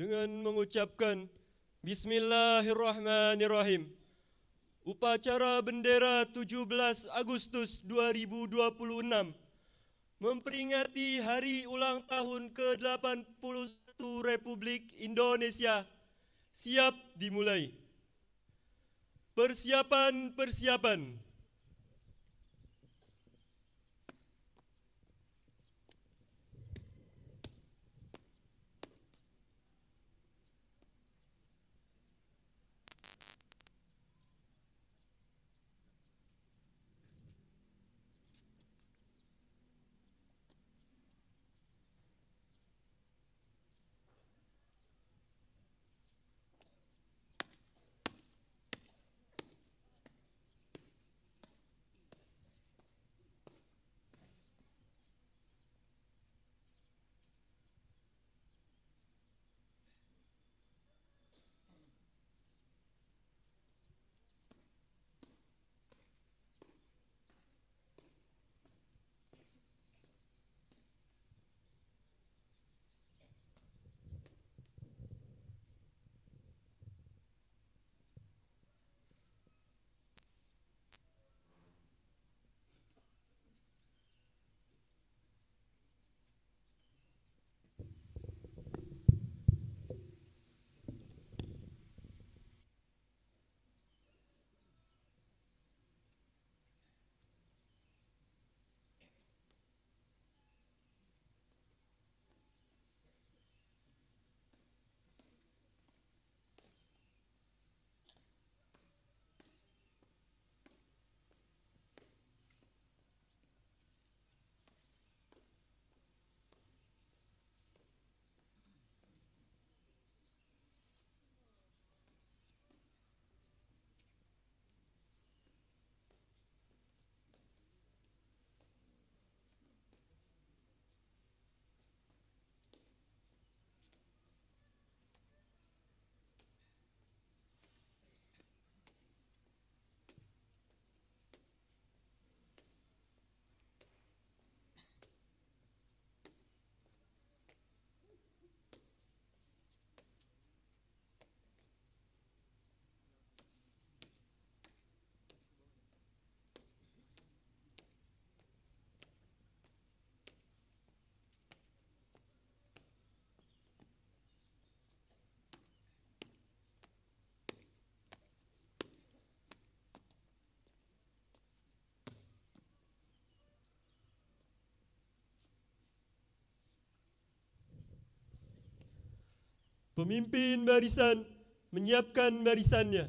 Dengan mengucapkan Bismillahirrahmanirrahim, upacara bendera 17 Agustus 2026 memperingati Hari Ulang Tahun ke-81 Republik Indonesia siap dimulai. Persiapan. Pemimpin barisan menyiapkan barisannya.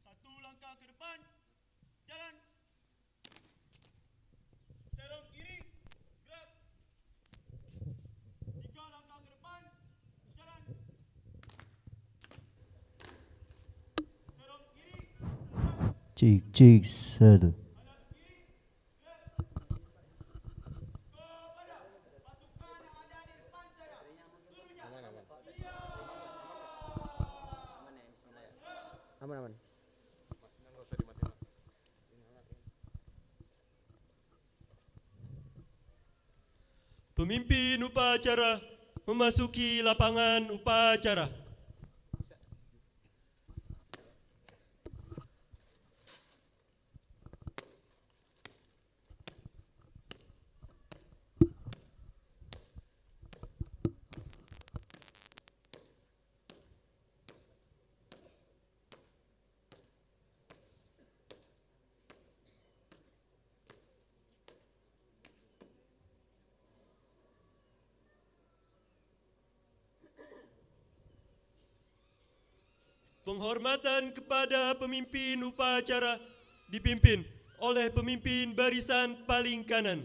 Satu langkah ke depan, jalan. Serong kiri, gerak. Tiga langkah ke depan, jalan. Serong kiri, gerak. Cik, satu. Kanan kiri, gerak. Aman aman. Pemimpin upacara memasuki lapangan upacara. Penghormatan kepada pemimpin upacara dipimpin oleh pemimpin barisan paling kanan.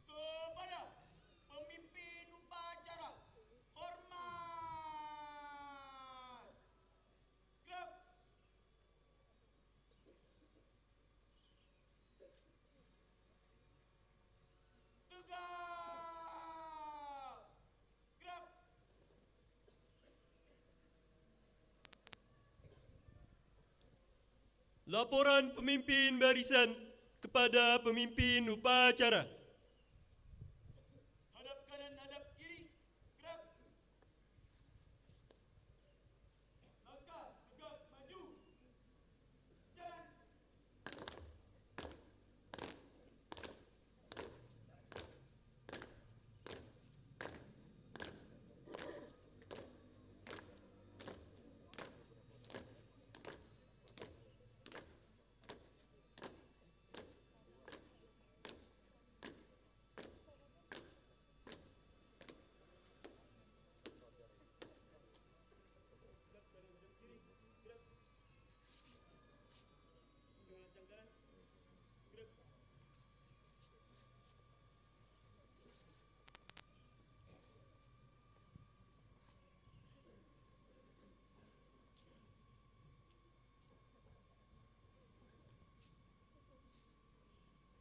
Kepada pemimpin upacara, hormat. Gerak. Tegak. Gerak. Laporan pemimpin barisan kepada pemimpin upacara. Hadap kanan, hadap kiri. Gerak. Langkah tegak maju. Jalan.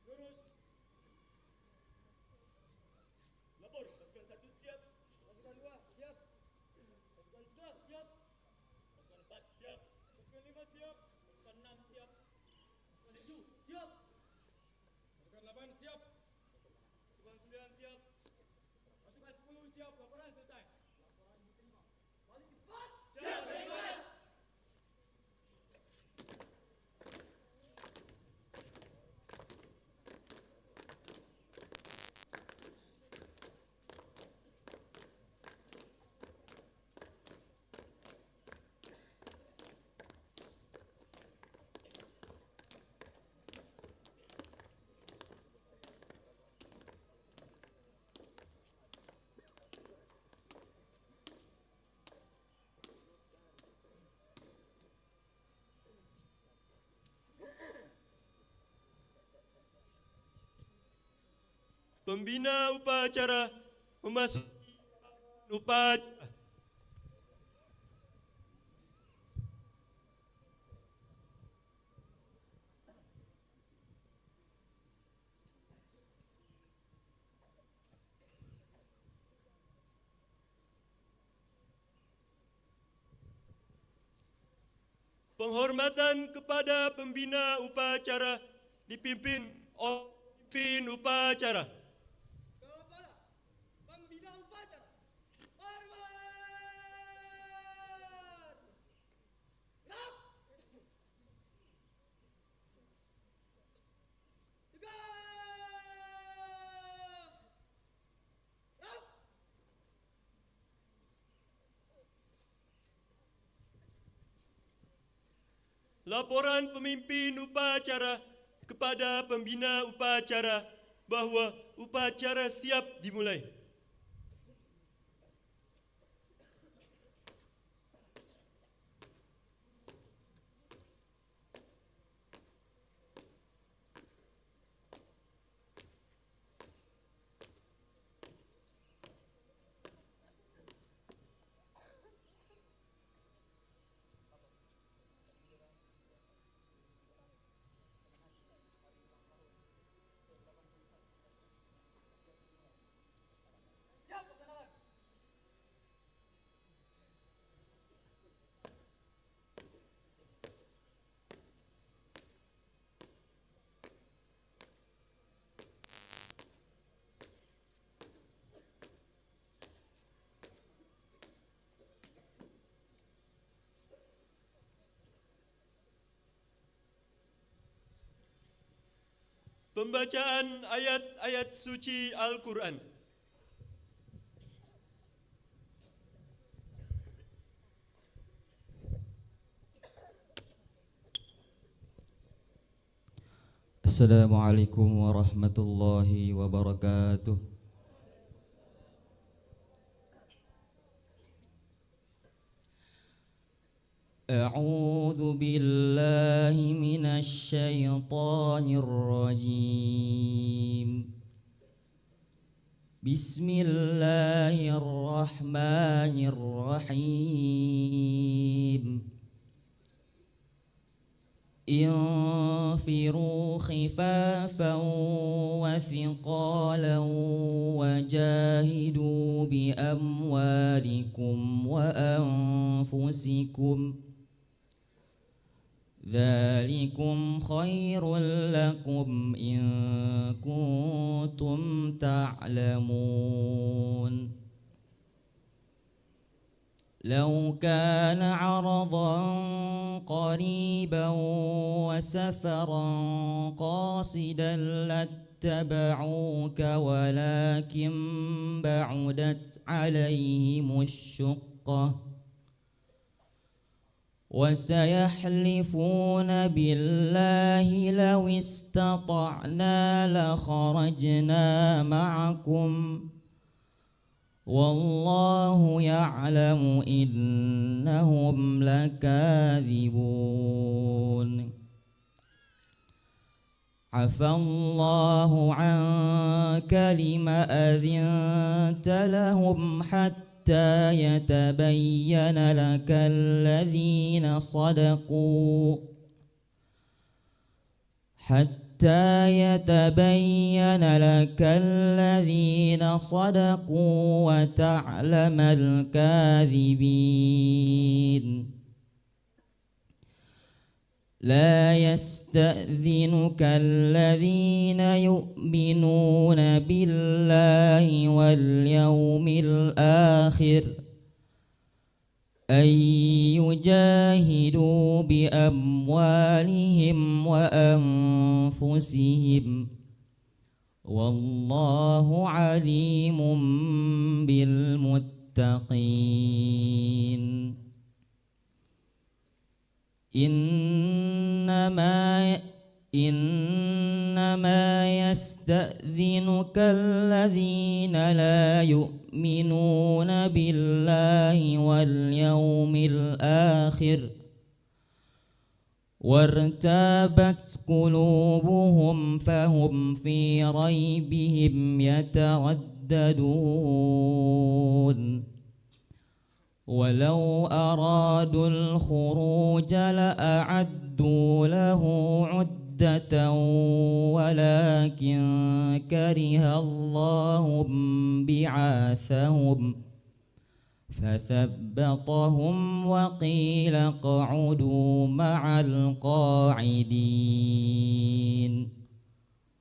Lurus. Lapor, pasukan 1 siap. Pasukan 2 siap. Pasukan 3 siap. Pasukan 4 siap. Pasukan 5 siap. Pasukan 6 siap. Pasukan 7 siap. Pasukan 8 siap. Pasukan 9 siap. Pasukan 10 siap. Laporan selesai. Laporan diterima. Balik cepat. Siap, berikut. Pembina upacara memasuki upacara. Penghormatan kepada pembina upacara dipimpin oleh pemimpin upacara. Kepada pembina upacara, hormat. Gerak. Tegak. Gerak. Laporan pemimpin upacara kepada pembina upacara bahawa upacara siap dimulai. Pembacaan ayat-ayat suci Al-Quran. Assalamualaikum warahmatullahi wabarakatuh. A'udzu billahi minasy syaithanir rajim. Bismillahirrahmanirrahim. انفروا خفافا وثقالا وجاهدوا بأموالكم وأنفسكم ذلكم خير لكم إن كنتم تعلمون لو كان عرضا قريبا وسفرا قاصدا لاتبعوك ولكن بعدت عليهم الشقة وسيحلفون بالله لو استطعنا لخرجنا معكم والله يعلم إنهم لكاذبون عفى الله عنك لم أذنت لهم حتى يتبين لك الذين صدقوا يتبين لك الذين صدقوا وتعلم الكاذبين لا يستأذنك الذين يؤمنون بالله واليوم الآخر أن يجاهدوا بأموالهم وأنفسهم والله عليم بالمتقين إنما يستأذنك الذين لا يؤمنون بالله واليوم الآخر وارتابت قلوبهم فهم في ريبهم يترددون ولو أرادوا الخروج لأعدوا له عدة ولكن كره الله بعاثهم فثبطهم وقيل اقعدوا مع القاعدين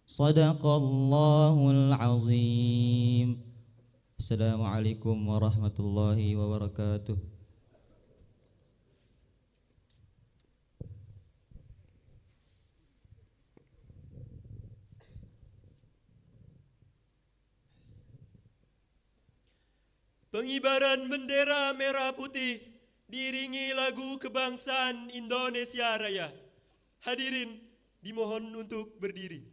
صدق الله العظيم. Assalamualaikum warahmatullahi wabarakatuh. Pengibaran bendera merah putih diiringi lagu kebangsaan Indonesia Raya. Hadirin dimohon untuk berdiri.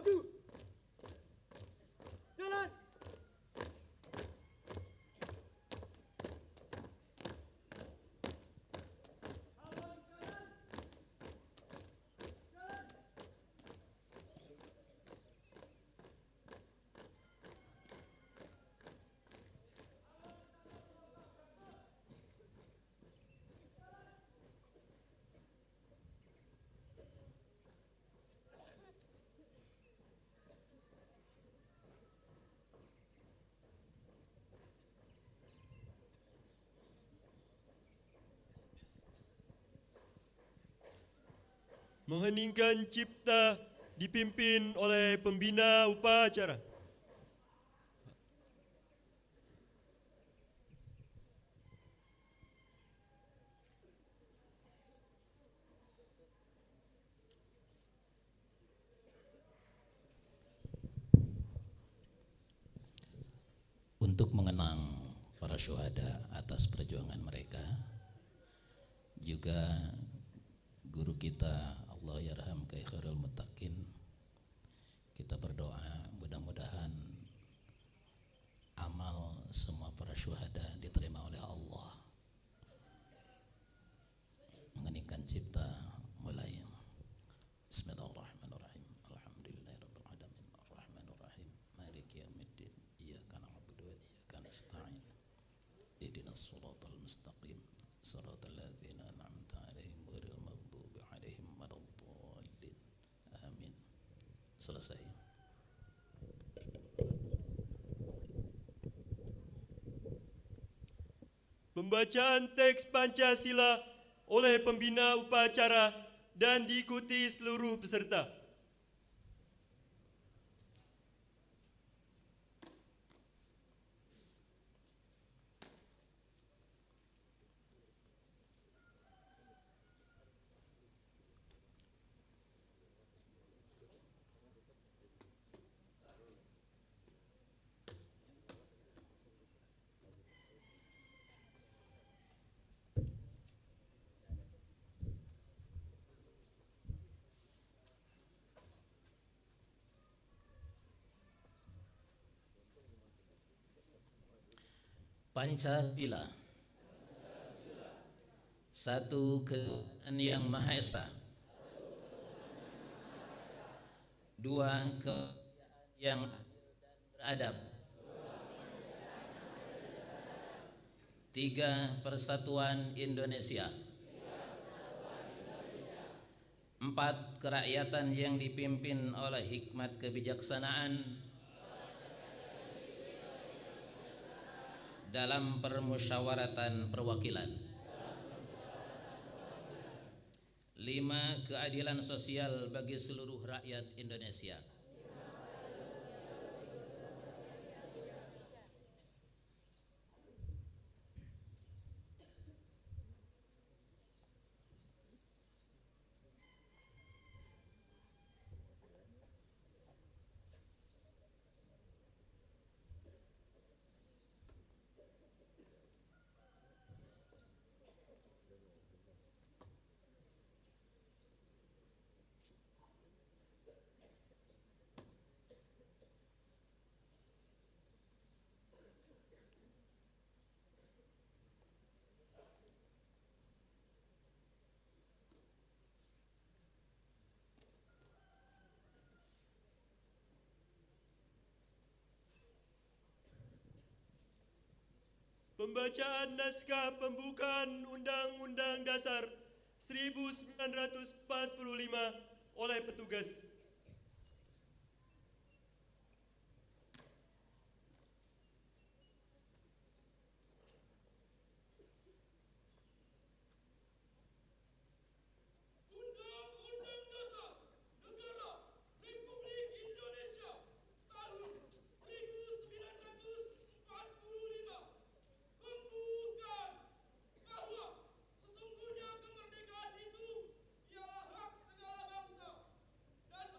Maju. Jalan. Mengheningkan cipta dipimpin oleh pembina upacara. Untuk mengenang para syuhada atas perjuangan mereka, juga guru kita Allah yarham Kiai Khairul Muttaqin, kita berdoa mudah-mudahan amal semua para syuhada diterima oleh Allah. Mengeningkan cipta mulai. Bismillahirrahmanirrahim. Alhamdulillahirabbil alamin arrahmanir rahim maliki yaumiddin iyyaka na'budu wa iyyaka nasta'in ihdinas siratal mustaqim siratal ladzina an'amta 'alaihim ghairil maghdubi 'alaihim waladdallin. Amin. Selesai. Pembacaan teks Pancasila oleh pembina upacara dan diikuti seluruh peserta. Pancasila, satu ketuhanan yang Maha Esa, dua kemanusiaan yang beradab, tiga persatuan Indonesia, empat kerakyatan yang dipimpin oleh hikmat kebijaksanaan dalam permusyawaratan perwakilan, lima keadilan sosial bagi seluruh rakyat Indonesia, Pembacaan naskah pembukaan Undang-Undang Dasar 1945 oleh petugas. Dan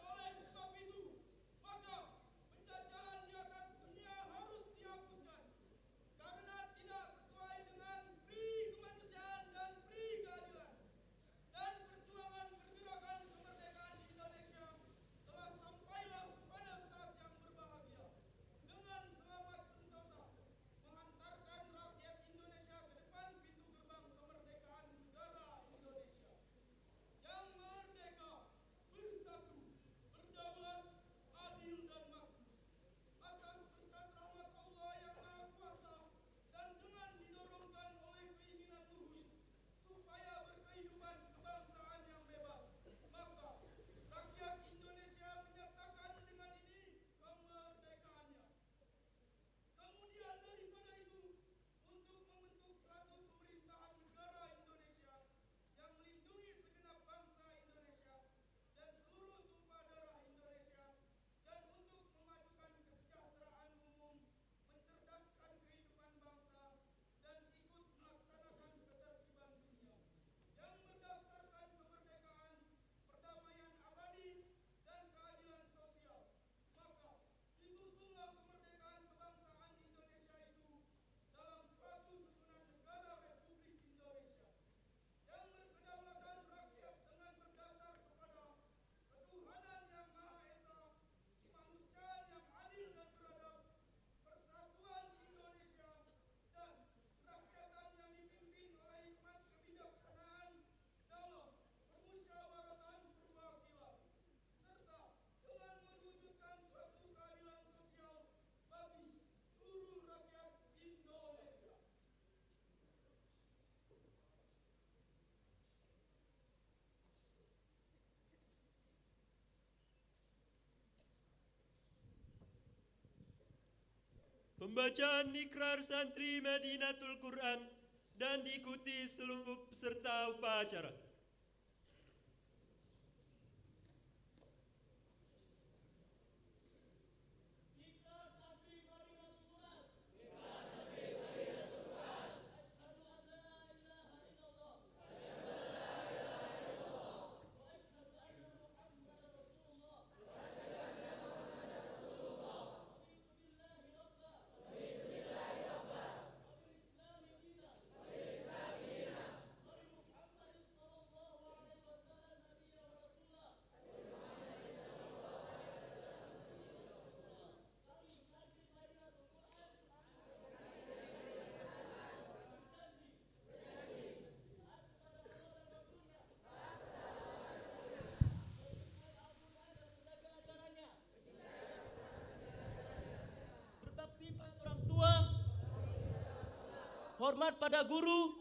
Pembacaan ikrar santri Madinatul Quran dan diikuti seluruh peserta upacara. Berbakti pada orang tua, hormat pada guru,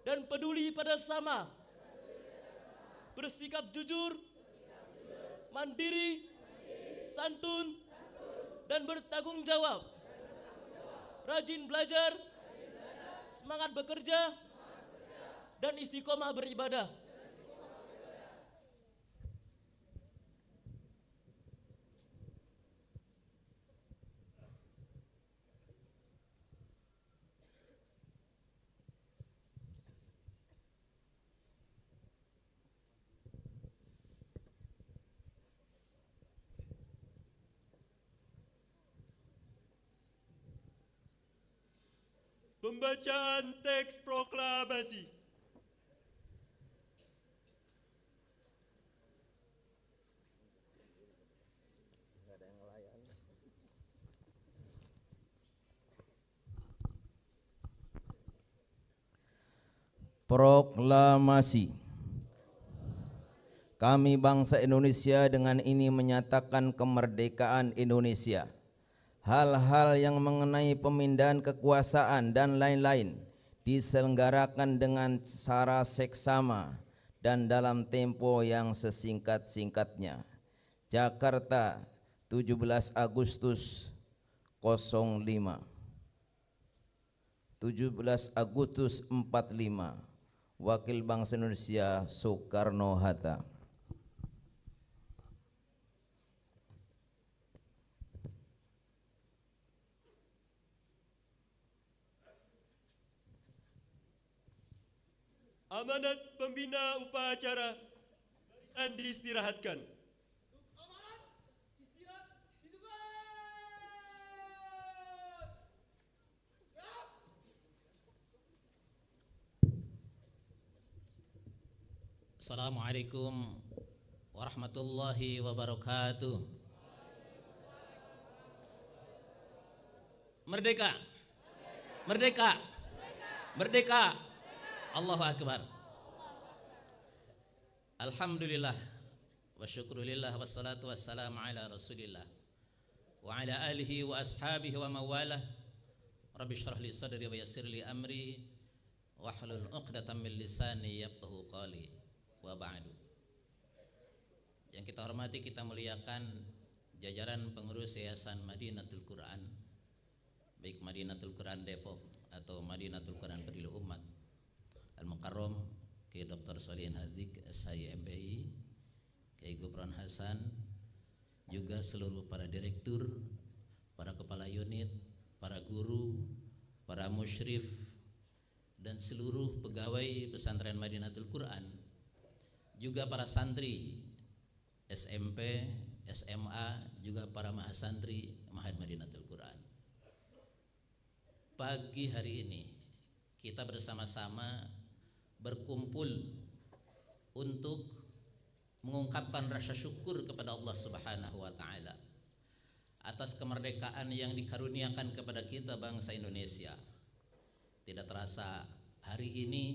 dan peduli pada sesama. Bersikap jujur, mandiri, santun, dan bertanggung jawab. Rajin belajar, semangat bekerja, dan istiqomah beribadah. Pembacaan teks proklamasi. Proklamasi. Kami bangsa Indonesia dengan ini menyatakan kemerdekaan Indonesia. Hal-hal yang mengenai pemindahan kekuasaan dan lain-lain diselenggarakan dengan cara seksama dan dalam tempo yang sesingkat-singkatnya. Jakarta, 17 Agustus 05. 17 Agustus 45. Wakil Bangsa Indonesia Soekarno-Hatta. Amanat pembina upacara barisan diistirahatkan. Assalamualaikum warahmatullahi wabarakatuh. Merdeka, merdeka, merdeka. Allahu Akbar. Alhamdulillah wa syukrulillah wassalatu wassalamu ala rasulillah wa ala alihi wa ashabihi wa mawalah. Rabbi syrah li sadri wa yassir li amri wahlul 'uqdatam min lisani yafqahu qawli. Wa ba'du. Yang kita hormati, kita muliakan jajaran pengurus Yayasan Madinatul Quran, baik Madinatul Quran Depok atau Madinatul Quran Peduli Umat, Al-Mukarram Kiai Dr. Solihin Hazik SHI MPI, Kiai Gufron Hasan, juga seluruh para direktur, para kepala unit, para guru, para musyrif, dan seluruh pegawai pesantren Madinatul Quran, juga para santri SMP, SMA, juga para mahasantri Ma'had Madinatul Quran. Pagi hari ini kita bersama-sama berkumpul untuk mengungkapkan rasa syukur kepada Allah Subhanahu wa taala atas kemerdekaan yang dikaruniakan kepada kita bangsa Indonesia. Tidak terasa hari ini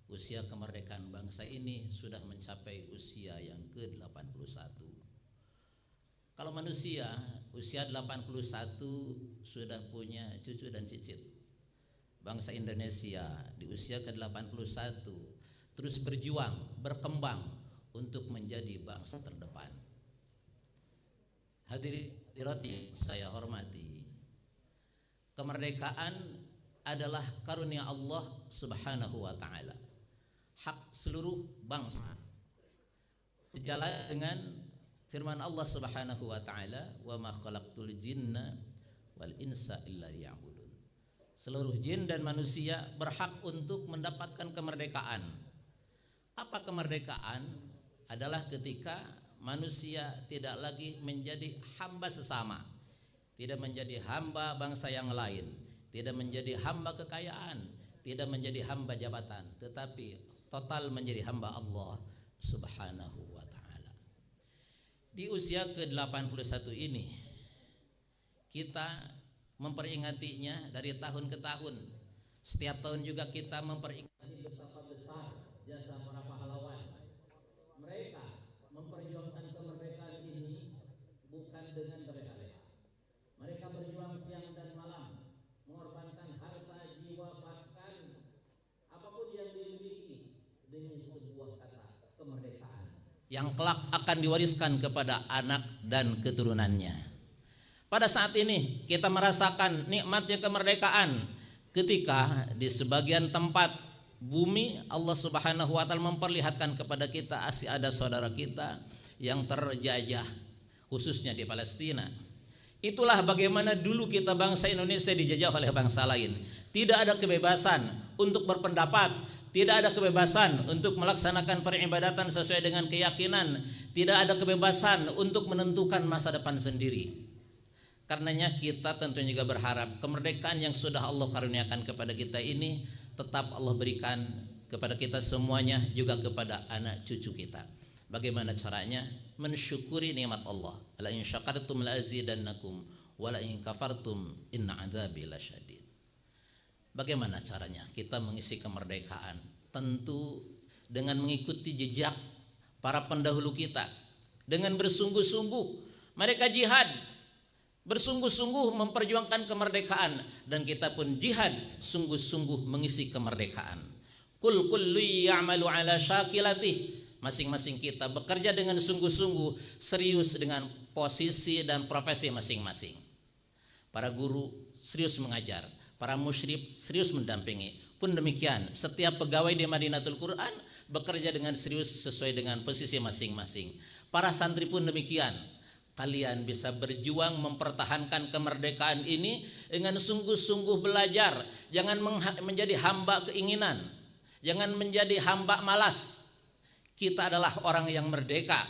usia kemerdekaan bangsa ini sudah mencapai usia yang ke-81. Kalau manusia usia 81 sudah punya cucu dan cicit, bangsa Indonesia di usia ke-81 terus berjuang, berkembang untuk menjadi bangsa terdepan. Hadirin yang saya hormati, kemerdekaan adalah karunia Allah Subhanahu wa taala, hak seluruh bangsa. Sejalan dengan firman Allah Subhanahu wa taala, "Wa ma khalaqtul jinna wal insa illa liya'budun." Seluruh jin dan manusia berhak untuk mendapatkan kemerdekaan. Apa kemerdekaan? Adalah ketika manusia tidak lagi menjadi hamba sesama, tidak menjadi hamba bangsa yang lain, tidak menjadi hamba kekayaan, tidak menjadi hamba jabatan, tetapi total menjadi hamba Allah Subhanahu wa taala. Di usia ke-81 ini kita memperingatinya dari tahun ke tahun. Setiap tahun juga kita memperingati betapa besar jasa para pahlawan. Mereka memperjuangkan kemerdekaan ini bukan dengan berleha-leha. Mereka berjuang siang dan malam, mengorbankan harta, jiwa, bahkan apapun yang dimiliki demi sebuah kata kemerdekaan yang kelak akan diwariskan kepada anak dan keturunannya. Pada saat ini kita merasakan nikmatnya kemerdekaan ketika di sebagian tempat bumi Allah Subhanahu wa taala memperlihatkan kepada kita ada saudara kita yang terjajah, khususnya di Palestina. Itulah bagaimana dulu kita bangsa Indonesia dijajah oleh bangsa lain. Tidak ada kebebasan untuk berpendapat, tidak ada kebebasan untuk melaksanakan peribadatan sesuai dengan keyakinan, tidak ada kebebasan untuk menentukan masa depan sendiri. Karenanya kita tentunya juga berharap kemerdekaan yang sudah Allah karuniakan kepada kita ini tetap Allah berikan kepada kita semuanya, juga kepada anak cucu kita. Bagaimana caranya? Mensyukuri nikmat Allah. La in syakartum la azidannakum wa la in kafartum inna adzabi lasyadid. Bagaimana caranya kita mengisi kemerdekaan? Tentu dengan mengikuti jejak para pendahulu kita, dengan bersungguh-sungguh mereka jihad, bersungguh-sungguh memperjuangkan kemerdekaan, dan kita pun jihad sungguh-sungguh mengisi kemerdekaan. Kul kullu ya'malu ala syakilatih. Masing-masing kita bekerja dengan sungguh-sungguh, serius dengan posisi dan profesi masing-masing. Para guru serius mengajar, para musyrif serius mendampingi. Pun demikian, setiap pegawai di Madinatul Quran bekerja dengan serius sesuai dengan posisi masing-masing. Para santri pun demikian. Kalian bisa berjuang mempertahankan kemerdekaan ini dengan sungguh-sungguh belajar. Jangan menjadi hamba keinginan, jangan menjadi hamba malas. Kita adalah orang yang merdeka.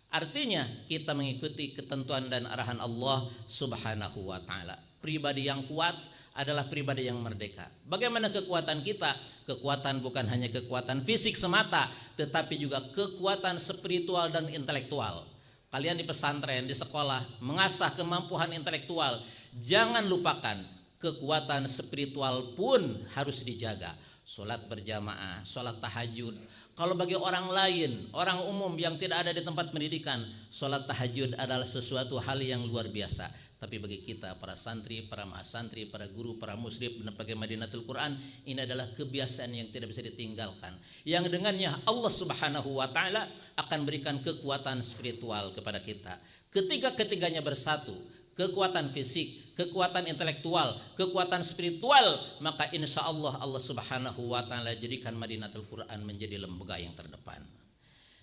Artinya kita mengikuti ketentuan dan arahan Allah Subhanahu wa taala. Pribadi yang kuat adalah pribadi yang merdeka. Bagaimana kekuatan kita? Kekuatan bukan hanya kekuatan fisik semata, tetapi juga kekuatan spiritual dan intelektual. Kalian di pesantren, di sekolah mengasah kemampuan intelektual. Jangan lupakan kekuatan spiritual pun harus dijaga. Sholat berjamaah, sholat tahajud. Kalau bagi orang lain, orang umum yang tidak ada di tempat pendidikan, sholat tahajud adalah sesuatu hal yang luar biasa. Tapi bagi kita, para santri, para mahasantri, para guru, para musyrif dan pegawe Madinatul Quran, ini adalah kebiasaan yang tidak bisa ditinggalkan, yang dengannya Allah Subhanahu wa taala akan berikan kekuatan spiritual kepada kita. Ketiganya bersatu, kekuatan fisik, kekuatan intelektual, kekuatan spiritual, maka insya Allah Allah Subhanahu wa taala jadikan Madinatul Quran menjadi lembaga yang terdepan.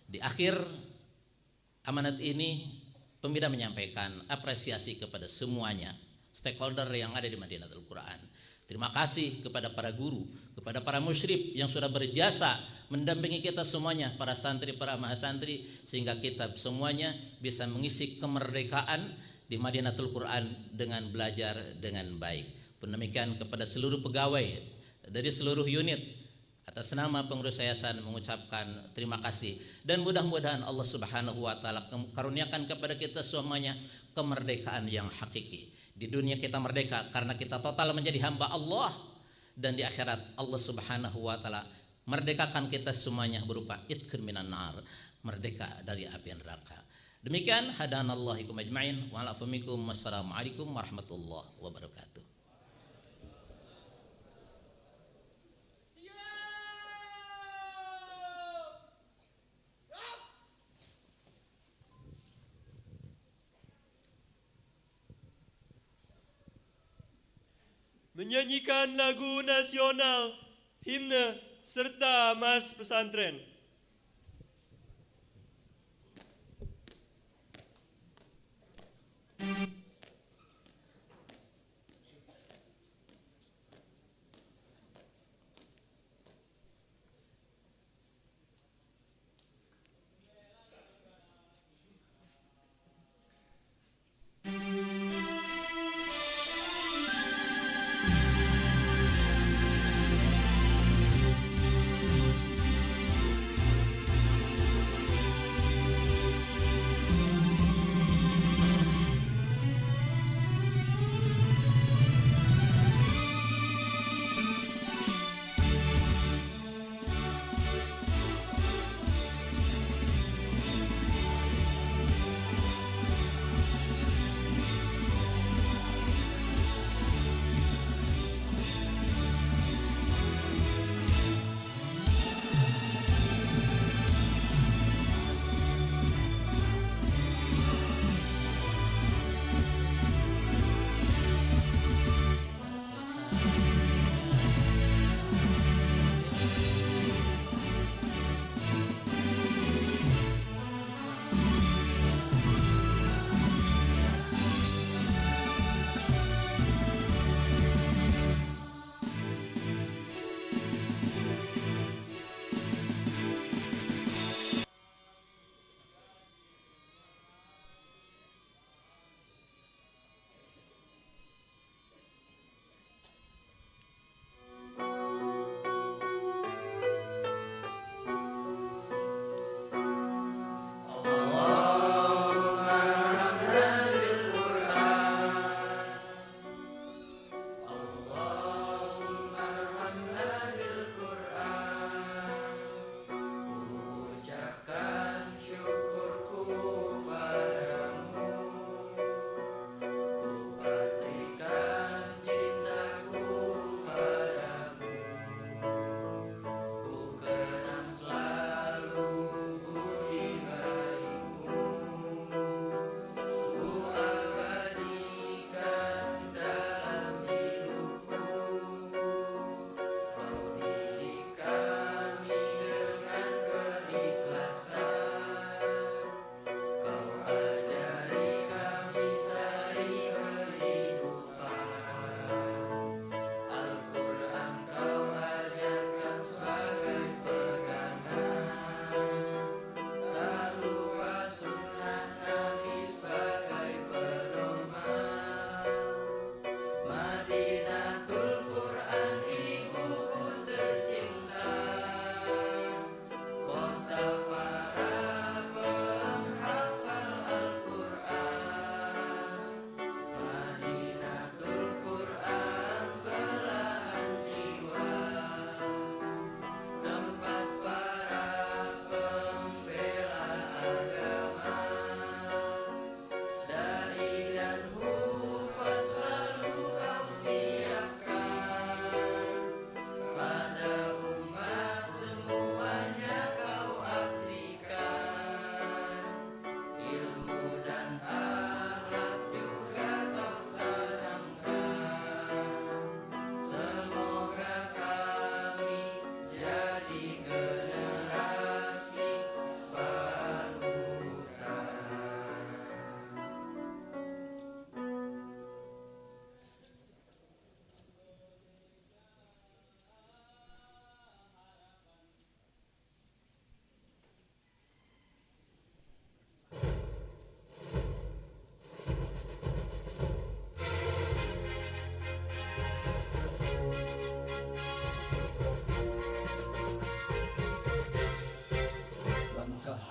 Di akhir amanat ini, pembina menyampaikan apresiasi kepada semuanya stakeholder yang ada di Madinatul Quran. Terima kasih kepada para guru, kepada para musyrif yang sudah berjasa mendampingi kita semuanya, para santri, para mahasantri, sehingga kita semuanya bisa mengisi kemerdekaan di Madinatul Quran dengan belajar dengan baik. Pun demikian kepada seluruh pegawai dari seluruh unit, atas nama pengurus yayasan mengucapkan terima kasih, dan mudah-mudahan Allah Subhanahu wa taala karuniakan kepada kita semuanya kemerdekaan yang hakiki. Di dunia kita merdeka karena kita total menjadi hamba Allah, dan di akhirat Allah Subhanahu wa taala merdekakan kita semuanya berupa itqun minan nar, merdeka dari api neraka. Demikian hadanallahu ikum ajmain wa alafu minkum. Wassalamualaikum warahmatullahi wabarakatuh. menyanyikan lagu nasional, himne, serta mas pesantren.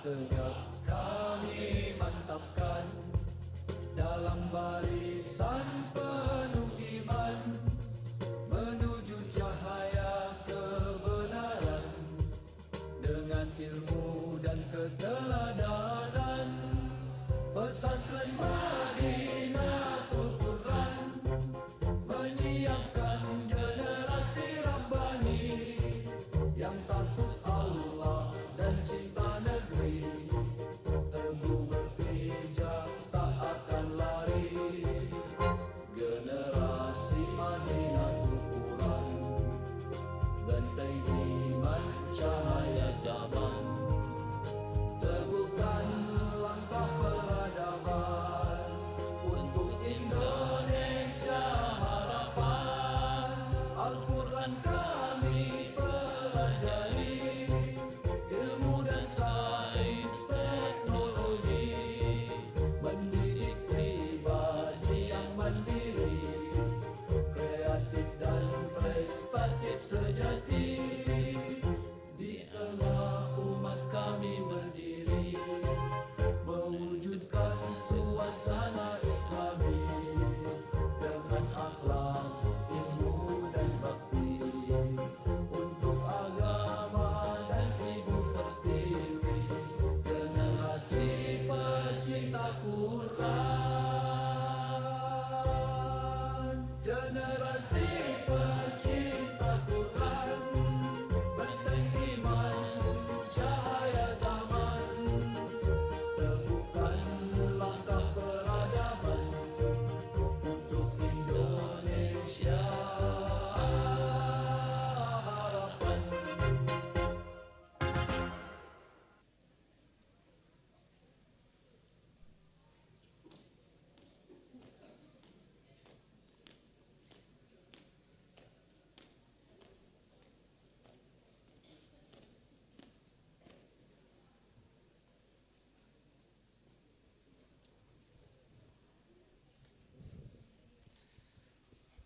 tegak kami mantapkan dalam barisan penuh iman menuju cahaya kebenaran dengan ilmu dan keteladanan. Pesantren Madinatul Quran menyiapkan generasi Rabbani yang takut Allah dan cinta negeri, teguh berpijak tak akan lari. Generasi Madinatul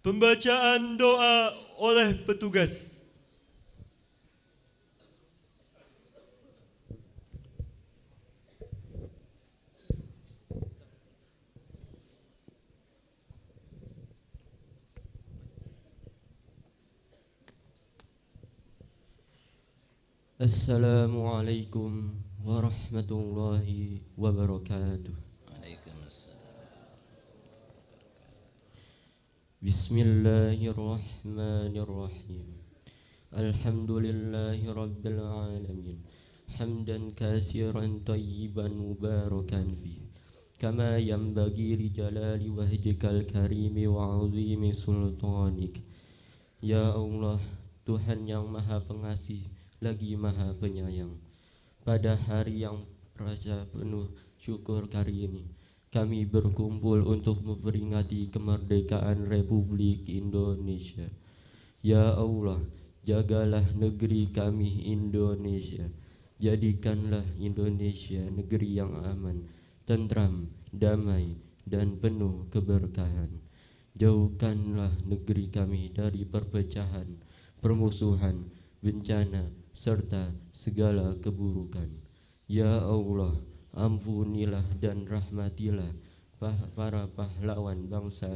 Pembacaan doa oleh petugas. Assalamualaikum warahmatullahi wabarakatuh. Waalaikumsalam. Bismillahirrahmanirrahim. Alhamdulillahi rabbil alamin. Hamdan katsiran tayyiban mubarakan fi. Kama yanbaghi li jalali wajhikal karimi wa 'azimi sultanik. Ya Allah, Tuhan yang Maha Pengasih lagi Maha Penyayang. Pada hari yang rasa penuh syukur kali ini, kami berkumpul untuk memperingati kemerdekaan Republik Indonesia. Ya Allah, jagalah negeri kami Indonesia. Jadikanlah Indonesia negeri yang aman, tentram, damai, dan penuh keberkahan. Jauhkanlah negeri kami dari perpecahan, permusuhan, bencana, serta segala keburukan. Ya Allah, ampunilah dan rahmatilah para pahlawan bangsa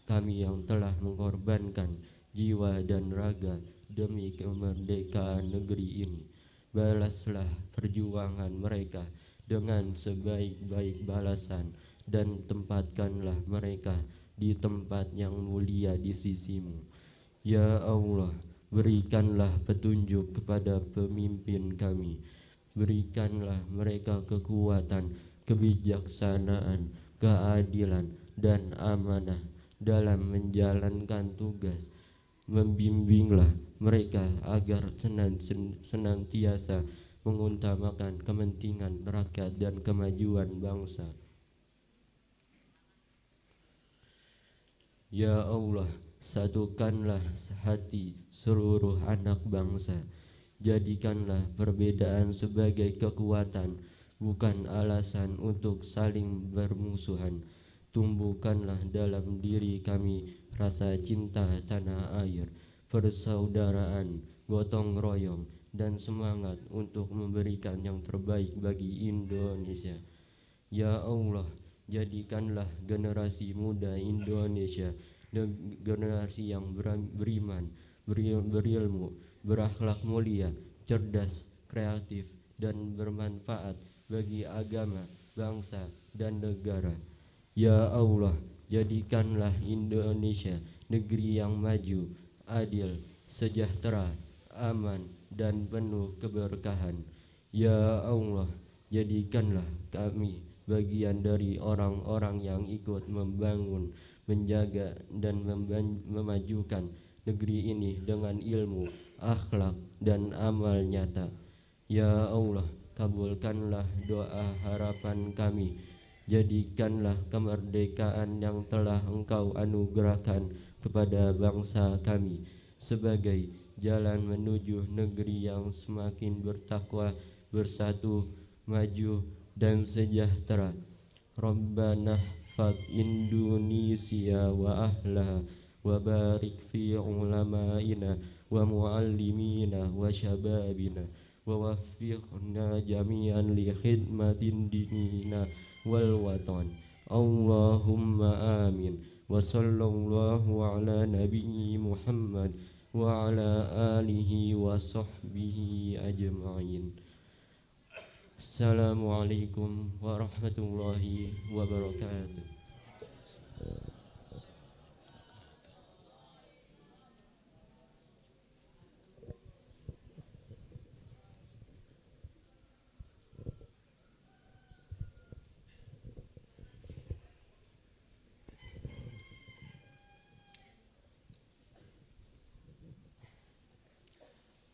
kami yang telah mengorbankan jiwa dan raga demi kemerdekaan negeri ini. Balaslah perjuangan mereka dengan sebaik-baik balasan dan tempatkanlah mereka di tempat yang mulia di sisimu. Ya Allah, berikanlah petunjuk kepada pemimpin kami. Berikanlah mereka kekuatan, kebijaksanaan, keadilan, dan amanah dalam menjalankan tugas. Membimbinglah mereka agar senantiasa mengutamakan kepentingan rakyat dan kemajuan bangsa. Ya Allah, satukanlah hati seluruh anak bangsa. Jadikanlah perbedaan sebagai kekuatan, bukan alasan untuk saling bermusuhan. Tumbuhkanlah dalam diri kami rasa cinta tanah air, persaudaraan, gotong royong, dan semangat untuk memberikan yang terbaik bagi Indonesia. Ya Allah, jadikanlah generasi muda Indonesia generasi yang beriman, berilmu, berakhlak mulia, cerdas, kreatif, dan bermanfaat bagi agama, bangsa, dan negara. Ya Allah, jadikanlah Indonesia negeri yang maju, adil, sejahtera, aman, dan penuh keberkahan. Ya Allah, jadikanlah kami bagian dari orang-orang yang ikut membangun, menjaga, dan memajukan negeri ini dengan ilmu, akhlak, dan amal nyata. Ya Allah, kabulkanlah doa harapan kami. Jadikanlah kemerdekaan yang telah Engkau anugerahkan kepada bangsa kami sebagai jalan menuju negeri yang semakin bertakwa, bersatu, maju, dan sejahtera. Rabbana fat Indonesia wa ahlaha wa barik fi ulamaina wa muallimina wa syababina wa waffiqna jami'an li khidmatin dinina wal watan. Allahumma amin. Wa sallallahu ala nabiyyi Muhammad wa ala alihi wa sahbihi ajma'in. Assalamualaikum warahmatullahi wabarakatuh.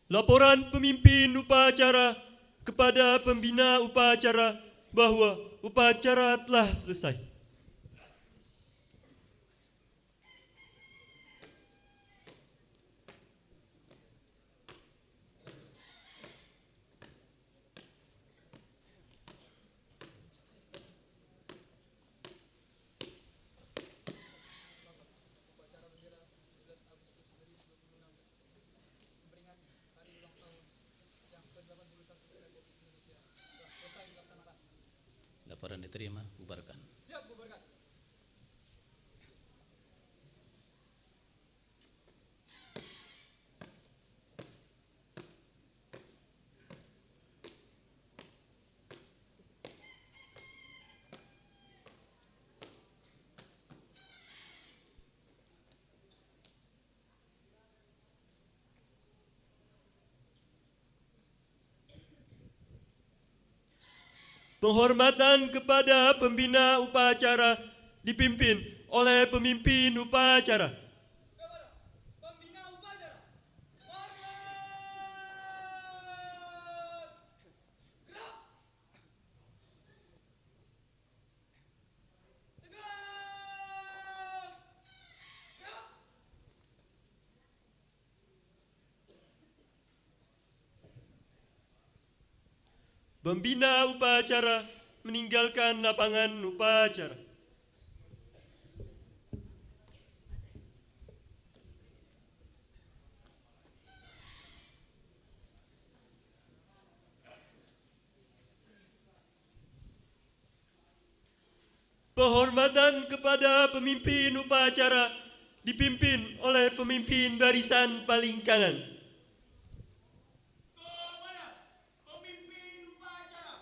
Laporan pemimpin upacara kepada pembina upacara bahwa upacara telah selesai. laporan diterima, bubarkan. Penghormatan kepada pembina upacara dipimpin oleh pemimpin upacara. Pembina upacara. Gerak. Tegak. Gerak. Pembina upacara meninggalkan lapangan upacara. Penghormatan kepada pemimpin upacara dipimpin oleh pemimpin barisan paling kanan. Pemimpin upacara.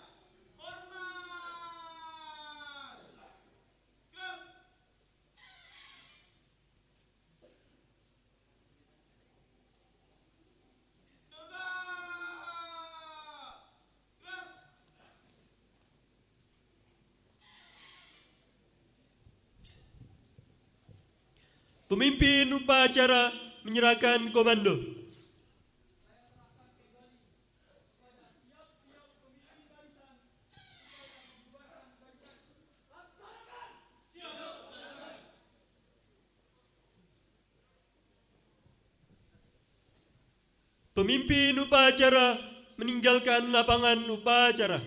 Hormat. Gerak. Tegak. Gerak. Pemimpin upacara menyerahkan komando. Pemimpin upacara meninggalkan lapangan upacara.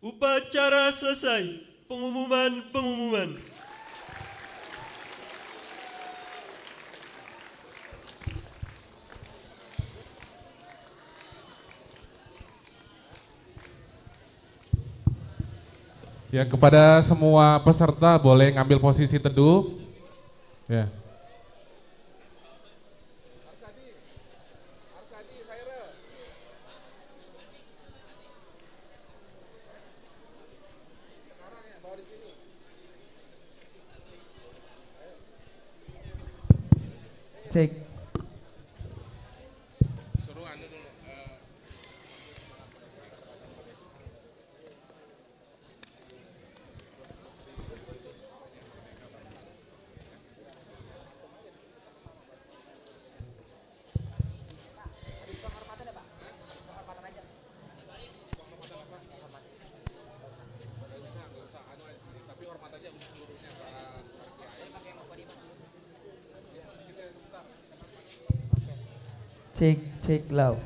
Upacara selesai. Pengumuman. Ya, kepada semua peserta boleh ngambil posisi teduh. Ya. Cek. Cek low.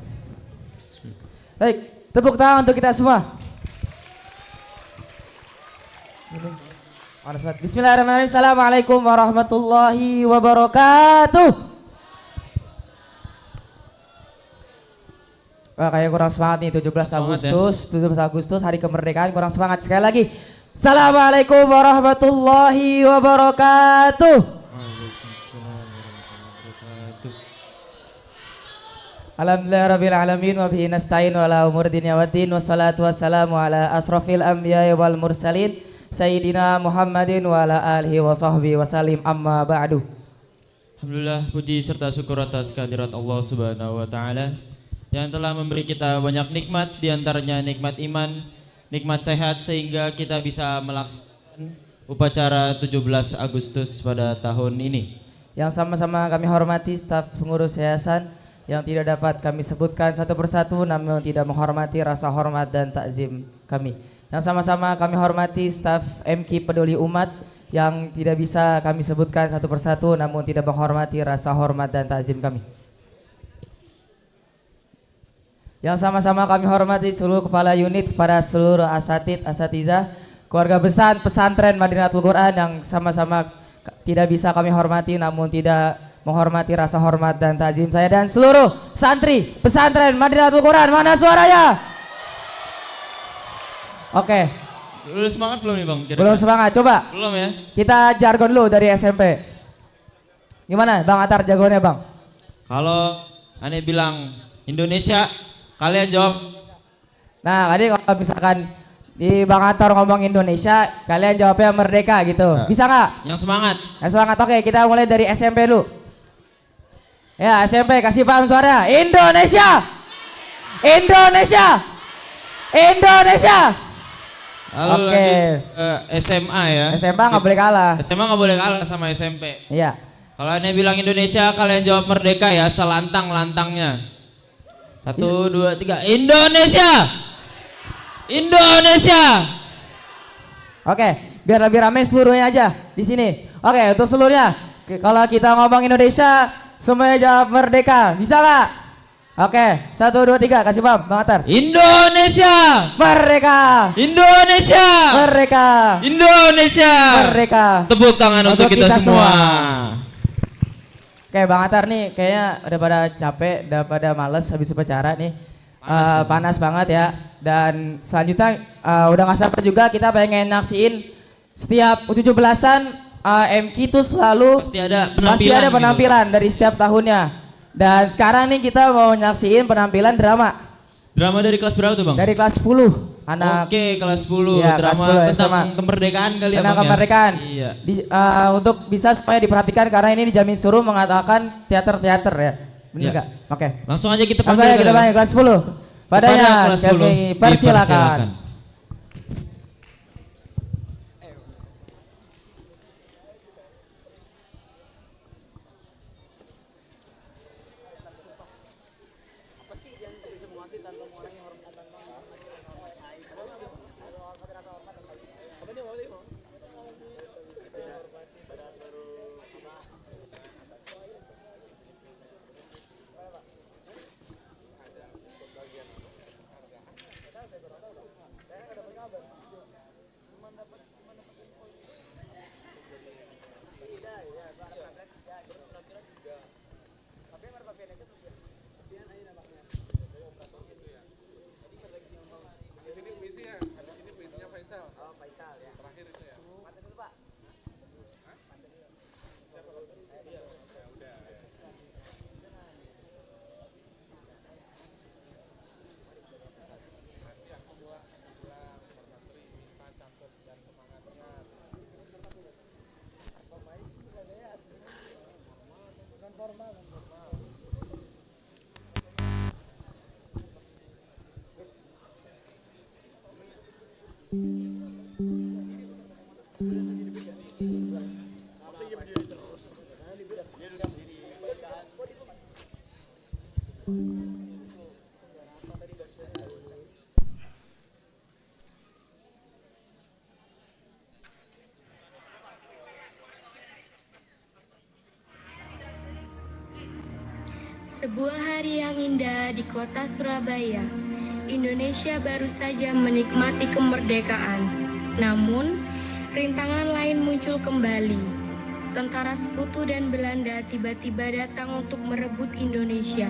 Baik, tepuk tangan untuk kita semua. Bismillahirrahmanirrahim. Assalamualaikum warahmatullahi wabarakatuh. Wah, kayak kurang semangat nih 17 Agustus hari kemerdekaan, kurang semangat sekali lagi. Assalamualaikum warahmatullahi wabarakatuh. Alhamdulillah rabbil alamin wa bihi nasta'in wa ala umuri dunya waddin wassalatu wassalamu ala asrofil anbiya'i wal mursalin sayyidina Muhammadin wa ala alihi wa sahbihi wasallim amma ba'du. Alhamdulillah, puji serta syukur atas kehadirat Allah Subhanahu wa taala yang telah memberi kita banyak nikmat, diantaranya nikmat iman, nikmat sehat, sehingga kita bisa melaksanakan upacara 17 Agustus pada tahun ini. Yang sama-sama kami hormati staf pengurus yayasan yang tidak dapat kami sebutkan satu persatu namun tidak menghormati rasa hormat dan takzim kami. Yang sama-sama kami hormati staf MK Peduli Umat yang tidak bisa kami sebutkan satu persatu namun tidak menghormati rasa hormat dan takzim kami. Yang sama-sama kami hormati seluruh kepala unit, kepada seluruh asatid, asatizah, keluarga besar pesantren Madinatul Quran yang sama-sama tidak bisa kami hormati namun tidak menghormati rasa hormat dan takzim saya, dan seluruh santri pesantren Madinatul Quran. Mana suaranya? Oke. Belum semangat belum nih Bang? Kira-kira? Belum semangat, coba. Belum ya? Kita jargon dulu dari SMP. Gimana Bang Atar jagoannya Bang? Kalau aneh bilang Indonesia, kalian jawab. Nah tadi kalau misalkan di Bang Atar ngomong Indonesia, kalian jawabnya merdeka gitu. Bisa nggak? Yang semangat. Yang semangat. Oke, kita mulai dari SMP dulu. Ya SMP, kasih paham suara. Indonesia, Indonesia, Indonesia. Lalu Oke. lanjut SMA ya. SMA nggak boleh kalah. SMA nggak boleh kalah sama SMP. Iya. Kalau aneh bilang Indonesia, kalian jawab merdeka ya, selantang-lantangnya. 1, 2, 3. Indonesia, Indonesia. Oke, biar lebih ramai seluruhnya aja di sini. Oke, untuk seluruhnya. Kalau kita ngomong Indonesia, semuanya jawab merdeka. Bisa nggak? Oke, 1, 2, 3, kasih paham Bang Atar. Indonesia, merdeka. Indonesia, merdeka. Indonesia, merdeka. Tepuk tangan untuk kita semua. Oke, Bang Atar nih kayaknya udah pada capek, udah pada males habis upacara nih. Panas banget ya. Dan selanjutnya udah gak sabar juga kita pengen naksiin setiap 17-an MK itu selalu pasti ada penampilan dari setiap tahunnya. Dan sekarang nih kita mau nyaksiin penampilan drama. Drama dari kelas berapa tuh Bang? Dari kelas 10. Anak. Oke, kelas 10. Ya, Drama kelas 10 tentang kemerdekaan kali ya Bang. Tentang kemerdekaan. Iya. Untuk bisa supaya diperhatikan karena ini dijamin suruh mengatakan teater-teater ya. Benar Ya. nggak? Oke. Langsung aja kita Langsung aja kita panggil kelas 10. Padanya kelas 10 kami persilakan. Sebuah hari yang indah di kota Surabaya. Indonesia baru saja menikmati kemerdekaan. Namun, rintangan lain muncul kembali. Tentara Sekutu dan Belanda tiba-tiba datang untuk merebut Indonesia.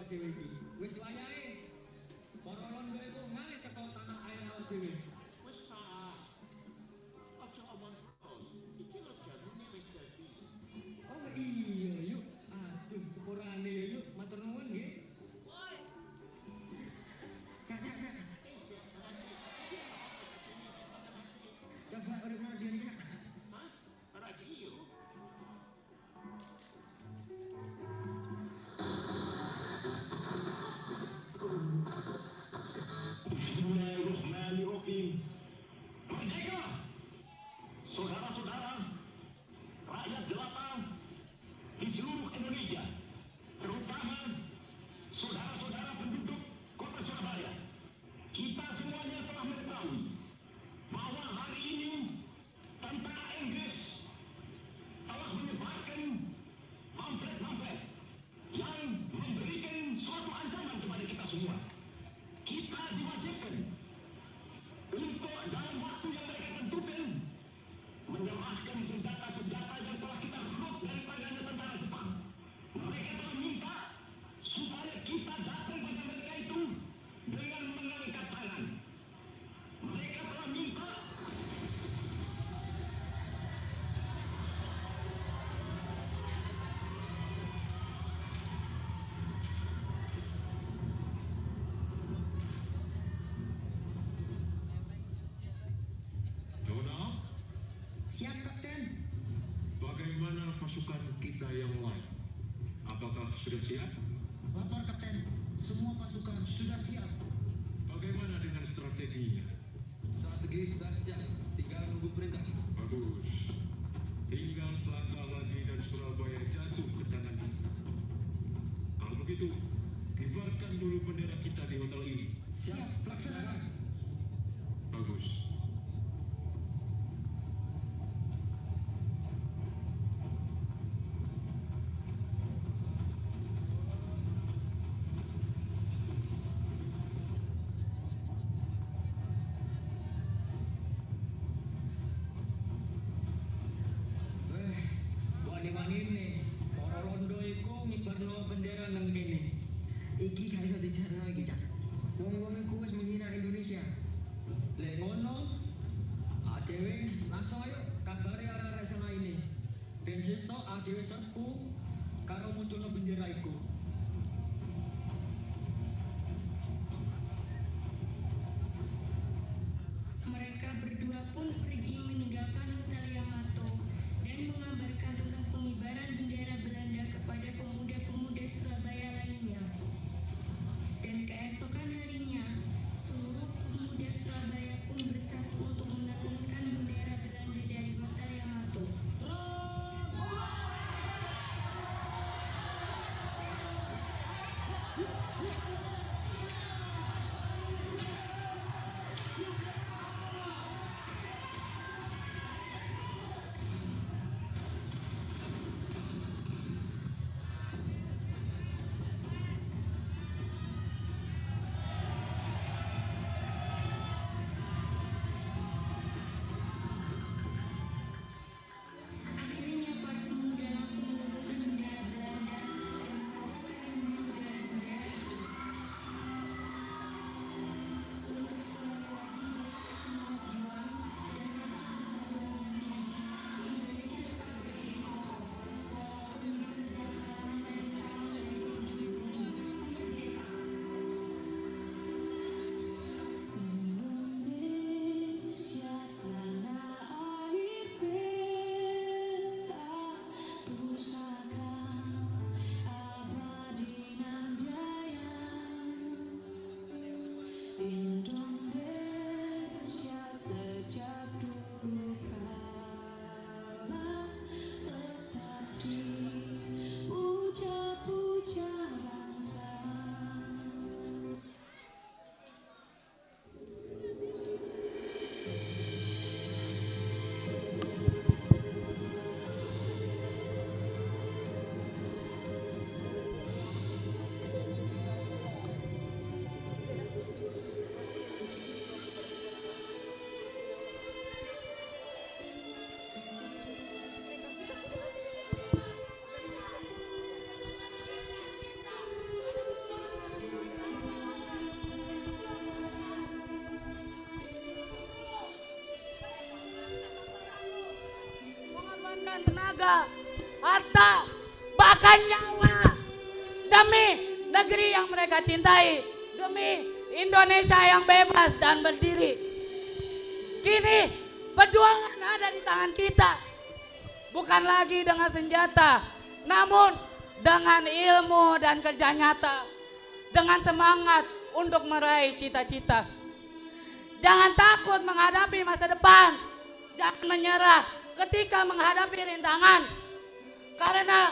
dhewe iki. Wis wayahe para londo iku ngalih teko tanah air awak dhewe. Wis Pak. Aja omong terus. Iki lho jagune wis dadi. Oh iya yuk. Aduh sepurane yuk matur nuwun nggih. Woi. Cak. Coba urip nang dia iki. Hah? Radio? Bismillahirrahmanirrahim. Merdeka! Saudara-saudara, rakyat jelata di seluruh Indonesia, terutama saudara-saudara penduduk kota Surabaya, kita semuanya telah mengetahui bahwa hari ini tentara Inggris telah menyebarkan pamflet-pamflet yang memberikan suatu ancaman kepada kita semua. Kita diwajibkan untuk dalam waktu yang mereka tentukan menyerahkan senjata-senjata yang telah kita rebut dari tangannya tentara Jepang. Mereka telah minta supaya kita datang pada mereka itu dengan mengangkat tangan. Mereka telah minta Donald, siap Kapten. bagaimana pasukan kita yang lain? Apakah sudah siap? Lapor Kapten, semua pasukan sudah siap. Bagaimana dengan strateginya? Strategi sudah siap, tinggal nunggu perintah. Bagus. Tinggal selangkah lagi dan Surabaya jatuh ke tangan kita. Kalau begitu, kibarkan dulu bendera kita di hotel ini. Siap, laksanakan. Bagus. Wani-wani nih, para londo iku ngibarno bendera nang kene. Iki gak iso dijarno iki, Cak. Wong-wong iku wis menghina Indonesia. Lek ngono, dhewe langsung ayo kabari arek-arek sana ini. Ben sesuk dhewe serbu karo munculno bendera iku. Mereka berdua pun pergi meninggalkan Hotel Yamato dan mengabarkan tentang pengibaran bendera Belanda kepada pemuda-pemuda Surabaya lainnya. Dan keesokan harinya, seluruh pemuda Surabaya pun bersatu untuk menurunkan bendera Belanda dari Hotel Yamato. tenaga, harta, bahkan nyawa demi negeri yang mereka cintai, demi Indonesia yang bebas dan berdiri. Kini perjuangan ada di tangan kita, bukan lagi dengan senjata, namun dengan ilmu dan kerja nyata, dengan semangat untuk meraih cita-cita. Jangan takut menghadapi masa depan, jangan menyerah ketika menghadapi rintangan, karena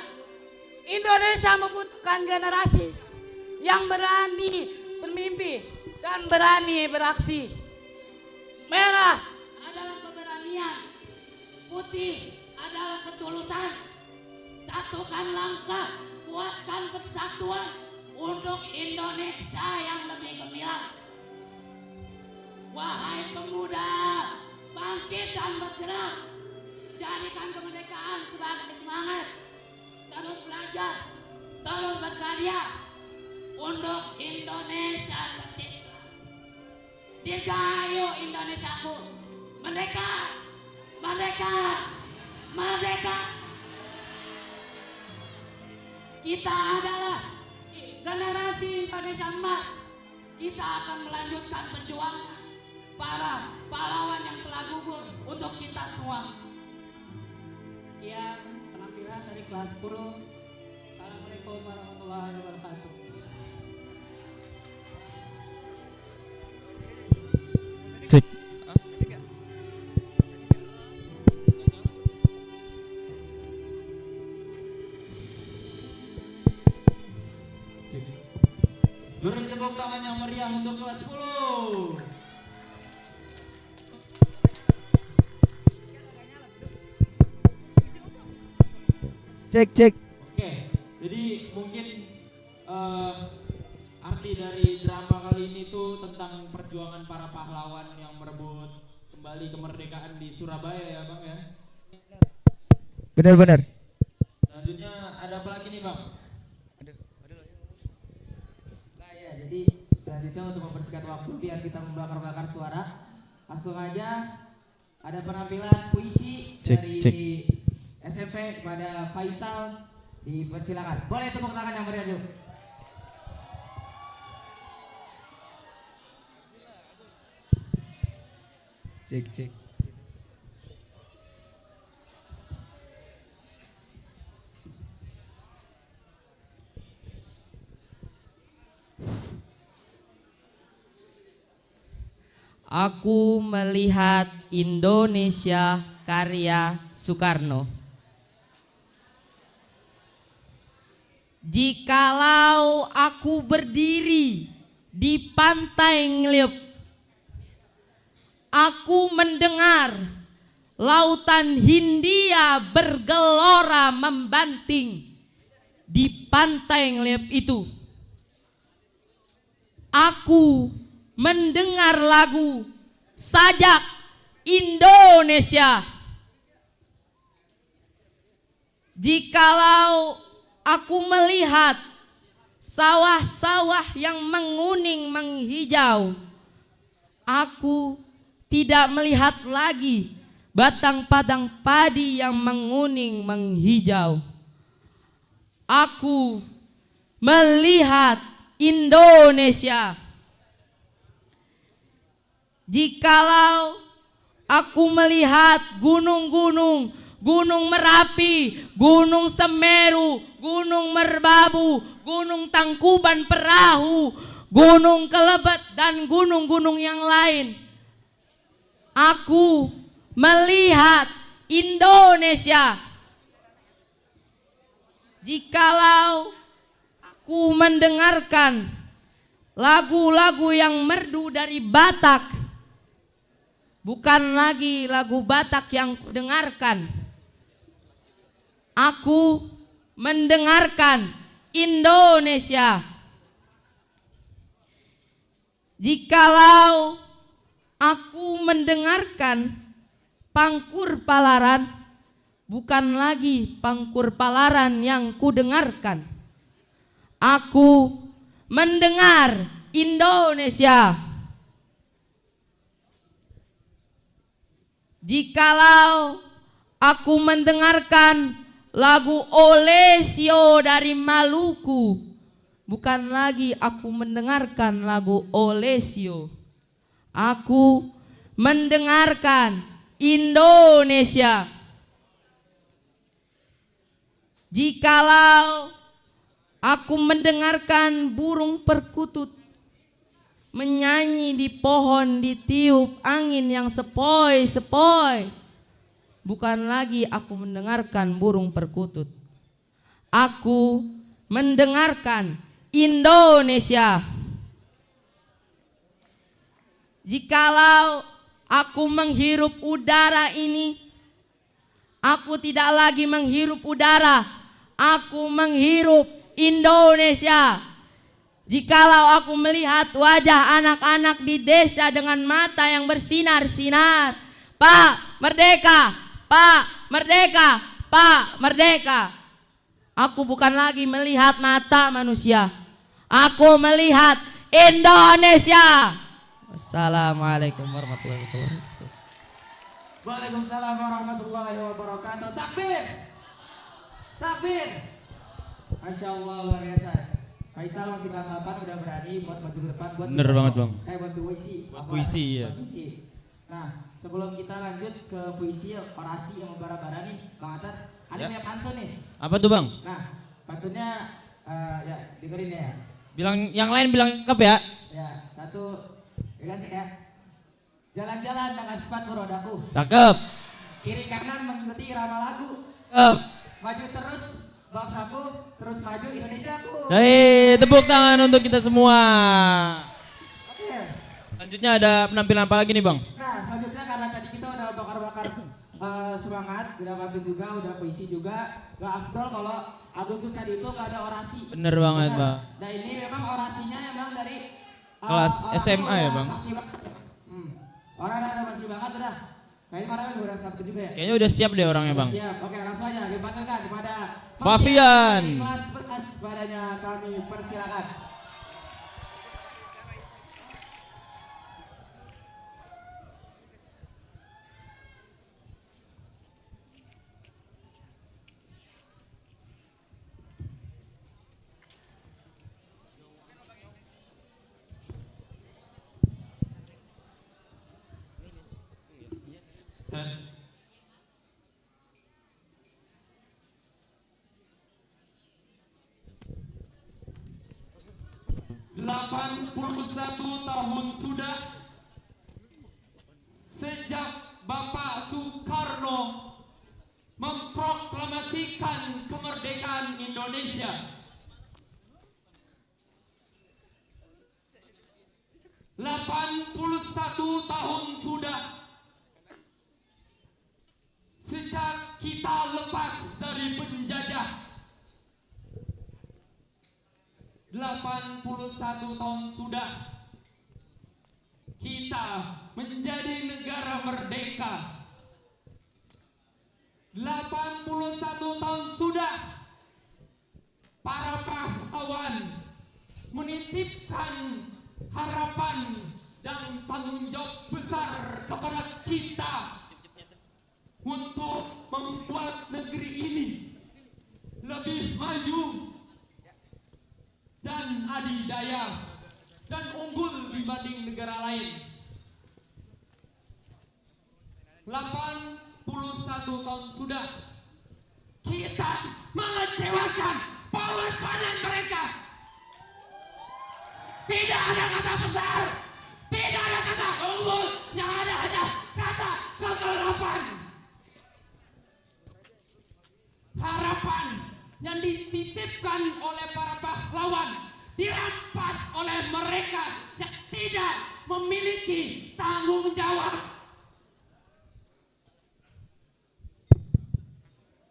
Indonesia membutuhkan generasi yang berani bermimpi dan berani beraksi. Merah adalah keberanian, putih adalah ketulusan. Satukan langkah, kuatkan persatuan untuk Indonesia yang lebih gemilang. Wahai pemuda, bangkit dan bergerak. Jadikan kemerdekaan sebagai semangat. Terus belajar, terus berkarya untuk Indonesia tercipta. Dirgahayu Indonesiaku. Merdeka, merdeka, merdeka. Kita adalah generasi Indonesia emas. Kita akan melanjutkan perjuangan para pahlawan yang telah gugur untuk kita semua. Sekian penampilan dari kelas 10. Assalamualaikum warahmatullahi wabarakatuh. Beri tepuk tangan yang meriah untuk kelas 10. Cek cek. Oke, jadi mungkin arti dari drama kali ini tuh tentang perjuangan para pahlawan yang merebut kembali kemerdekaan di Surabaya ya Bang ya. Benar-benar. Selanjutnya ada apa lagi nih Bang? Nah ya, jadi selanjutnya untuk mempersingkat waktu biar kita membakar-bakar suara, langsung aja ada penampilan puisi dari SMP kepada Faisal, dipersilakan. Boleh tepuk tangan yang meriah dulu. Cek. Aku melihat Indonesia karya Soekarno. Jikalau aku berdiri di pantai Ngeliep, aku mendengar lautan Hindia bergelora membanting di pantai Ngeliep itu. Aku mendengar lagu sajak Indonesia. Jikalau aku melihat sawah-sawah yang menguning menghijau, aku tidak melihat lagi batang padang padi yang menguning menghijau. Aku melihat Indonesia. Jikalau aku melihat gunung-gunung, Gunung Merapi, Gunung Semeru, Gunung Merbabu, Gunung Tangkuban Perahu, Gunung Kelebet dan gunung-gunung yang lain, aku melihat Indonesia. Jikalau aku mendengarkan lagu-lagu yang merdu dari Batak, bukan lagi lagu Batak yang kudengarkan, aku mendengarkan Indonesia. Jikalau aku mendengarkan Pangkur Palaran, bukan lagi Pangkur Palaran yang kudengarkan, aku mendengar Indonesia. Jikalau aku mendengarkan lagu Olesio dari Maluku. Bukan lagi aku mendengarkan lagu Olesio. Aku mendengarkan Indonesia. Jikalau aku mendengarkan burung perkutut menyanyi di pohon, ditiup angin yang sepoi-sepoi, bukan lagi aku mendengarkan burung perkutut. Aku mendengarkan Indonesia. Jikalau aku menghirup udara ini, aku tidak lagi menghirup udara, aku menghirup Indonesia. Jikalau aku melihat wajah anak-anak di desa dengan mata yang bersinar-sinar, Pak Merdeka, Pak Merdeka, Pak Merdeka. Aku bukan lagi melihat mata manusia, aku melihat Indonesia. Assalamualaikum warahmatullahi wabarakatuh. Waalaikumsalam warahmatullahi wabarakatuh. Takbir, takbir. Masya Allah, luar biasa. Faisal masih kelas 8 udah berani buat maju ke depan buat bener banget bang. Buat puisi. Puisi ya. Nah, sebelum kita lanjut ke puisi orasi yang membara-bara nih, Bang Atat, ada punya pantun nih. Apa tuh bang? Nah, pantunnya ya dengerin ya. Bilang yang lain bilang lengkap ya. Ya, satu, ya. Jalan-jalan dengan sepatu rodaku. Cakep. Kiri kanan mengikuti irama lagu. Maju terus bangsaku, terus maju Indonesiaku. Jadi tepuk tangan untuk kita semua. Oke. Selanjutnya ada penampilan apa lagi nih bang? Nah selanjutnya karena tadi kita udah bakar-bakar semangat, udah pantun juga, udah puisi juga. Gak afdol kalau Agustus tadi itu gak ada orasi. Bener banget bang. Nah ini memang orasinya memang dari kelas SMA ya bang? Orang ada masih banget udah. Kayaknya orang udah satu juga ya. Kayaknya udah siap deh orangnya bang. Siap. Oke langsung aja dipanggilkan kepada Fafian. Kelas bekas padanya kami persilakan. Tes. Tahun sudah sejak Bapak Soekarno memproklamasikan kemerdekaan Indonesia. Tahun sudah sejak kita lepas dari penjajah. 81 tahun sudah kita menjadi negara merdeka. 81 tahun sudah para pahlawan menitipkan harapan dan tanggung jawab besar kepada kita untuk membuat negeri ini lebih maju dan adidaya dan unggul dibanding negara lain. 81 tahun sudah kita mengecewakan pengorbanan mereka. Tidak ada kata besar, tidak ada kata unggul, yang ada hanya kata kegelapan. Harapan yang dititipkan oleh para pahlawan dirampas oleh mereka yang tidak memiliki tanggung jawab.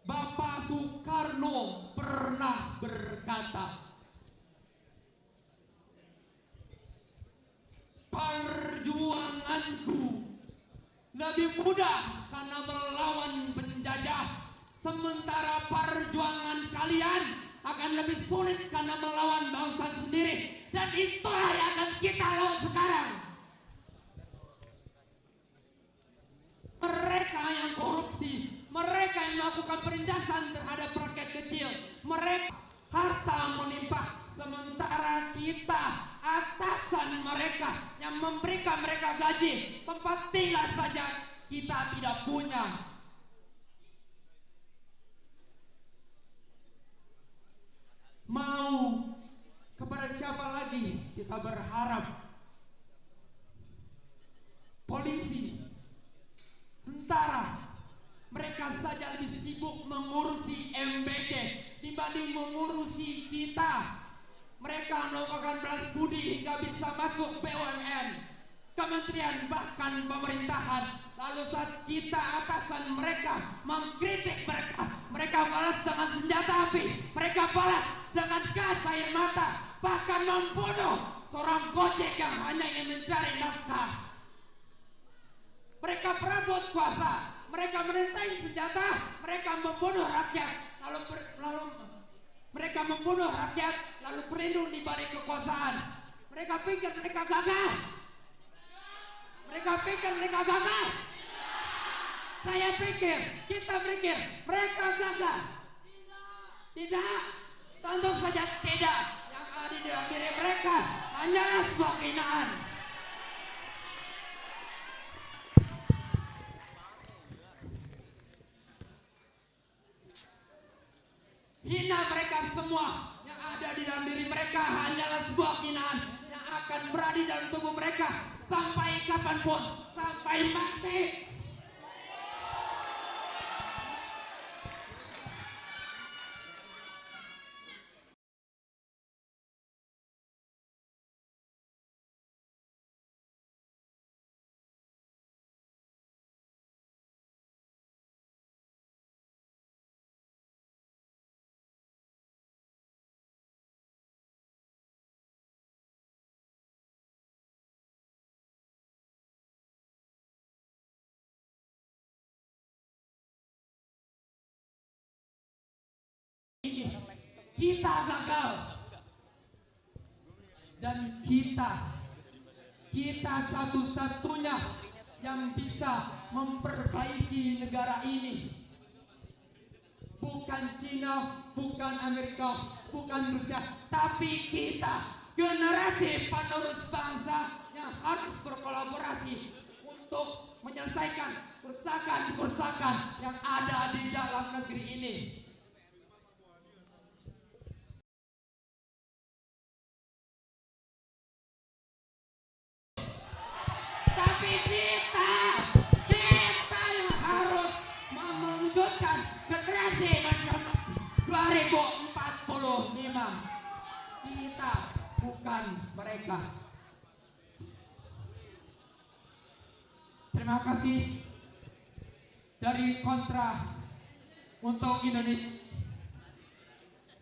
Bapak Soekarno pernah berkata, perjuanganku lebih mudah karena melawan penjajah, sementara perjuangan kalian akan lebih sulit karena melawan bangsa sendiri. Dan itulah yang akan kita lawan sekarang. Mereka yang korupsi, mereka yang melakukan penindasan terhadap mereka gaji, tempat tinggal saja kita tidak punya. Mau kepada siapa lagi kita berharap? Polisi, tentara, mereka saja lebih sibuk mengurusi MBK dibanding mengurusi kita. Mereka melakukan balas budi hingga bisa masuk BUMN, kementerian, bahkan pemerintahan. Lalu saat kita atasan mereka mengkritik mereka balas dengan senjata api, mereka balas dengan gas air mata, bahkan membunuh seorang gojek yang hanya ingin mencari nafkah. Mereka perebut kuasa, mereka menentai senjata, mereka membunuh rakyat, lalu mereka membunuh rakyat, lalu berlindung di balik kekuasaan. Mereka pikir mereka gagah. Mereka pikir mereka gagah. Saya pikir, kita pikir mereka gagah. Tidak, tentu saja tidak. Yang ada di dalam diri mereka hanyalah sebuah kehinaan. Hina mereka semua. Yang ada di dalam diri mereka hanyalah sebuah hinaan yang akan berada di dalam tubuh mereka sampai kapanpun, sampai mati. Kita gagal dan kita satu-satunya yang bisa memperbaiki negara ini. Bukan Cina, bukan Amerika, bukan Rusia, tapi kita, generasi penerus bangsa yang harus berkolaborasi untuk menyelesaikan kerusakan-kerusakan yang ada di dalam negeri ini. Tapi kita yang harus mewujudkan generasi nasional 2045. Kita, bukan mereka. Terima kasih dari Kontra untuk Indonesia,